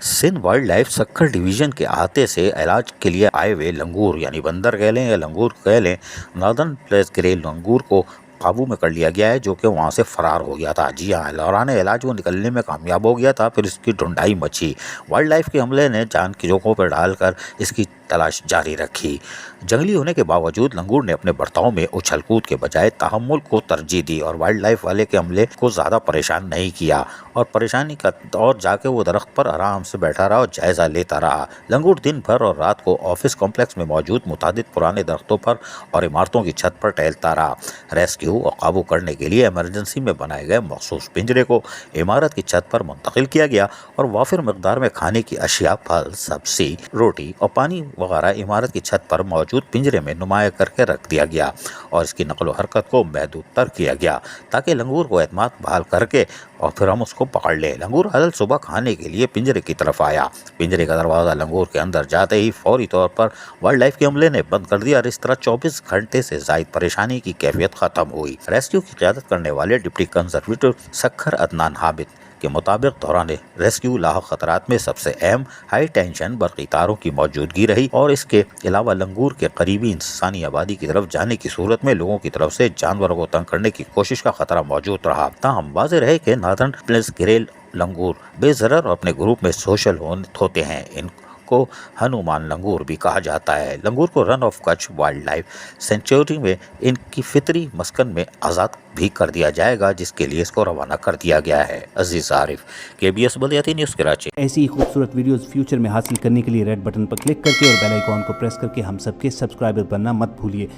Sindh wild life Sukkur division के अहाते से इलाज के लिए आए हुए लंगूर यानी बंदर कह लें या लंगूर कह लें, नॉर्दर्न प्लेस ग्रे लंगूर को काबू में कर लिया गया है, जो कि वहां से फरार हो गया था। जी हाँ, दौरान इलाज वो निकलने में कामयाब हो गया था। फिर इसकी ढूंढाई मची। वाइल्ड लाइफ के अमले ने जान की जोखों पर डालकर इसकी तलाश जारी रखी। जंगली होने के बावजूद लंगूर ने अपने बर्ताव में उछल कूद के बजाय तहम्मुल को तरजीह दी और वाइल्ड लाइफ वाले के अमले को ज़्यादा परेशान नहीं किया और परेशानी का और जाके वो दरख्त पर आराम से बैठा रहा और जायज़ा लेता रहा। लंगूर दिन भर और रात को ऑफिस कॉम्प्लेक्स में मौजूद मुतादिद पुराने दरख्तों पर और इमारतों की छत पर टहलता रहा। रेस्क्यू और काबू करने के लिए इमरजेंसी में बनाए गए मखसूस पिंजरे को इमारत की छत पर मुंतकिल किया गया और वाफिर मकदार में खाने की अशिया, फल, सब्जी, रोटी और पानी वगैरह इमारत की छत पर मौजूद पिंजरे में नुमाया करके रख दिया गया और इसकी नकल व हरकत को महदूद तर किया गया ताकि लंगूर को एतमाद बहाल करके और फिर हम उसको पकड़ लें। लंगूर हल सुबह खाने के लिए पिंजरे की तरफ आया। पिंजरे का दरवाज़ा लंगूर के अंदर जाते ही फौरी तौर पर वाइल्ड लाइफ के अमले ने बंद कर दिया और इस तरह 24 घंटे से जायद परेशानी की कैफियत खत्म हुई। रेस्क्यू की क़यादत करने वाले डिप्टी कंजर्वेटर सक्खर अदनान हामिद के मुताबिक दौरान रेस्क्यू लाहक खतरात में सबसे अहम हाई टेंशन बरक़ी तारों की मौजूदगी रही और इसके अलावा लंगूर के करीबी इंसानी आबादी की तरफ जाने की सूरत में लोगों की तरफ से जानवरों को तंग करने की कोशिश का खतरा मौजूद रहा। ताहम वाज़ेह रहे कि नॉर्दर्न प्लेस ग्रे लंगूर बेज़रर और अपने ग्रुप में सोशल होते हैं। इनको हनुमान लंगूर भी कहा जाता है। लंगूर को run of Kutch wild life sanctuary में इनकी फितरी मस्कन में आज़ाद भी कर दिया जाएगा, जिसके लिए इसको रवाना कर दिया गया है। अजीज आरिफ, KBS बलियाती न्यूज़ कराची। ऐसी ही खूबसूरत वीडियोस फ्यूचर में हासिल करने के लिए रेड बटन पर क्लिक करके और बेल आइकॉन को प्रेस करके हम सबके सब्सक्राइबर बनना मत भूलिए।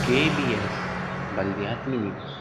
KBS बलियाती न्यूज़।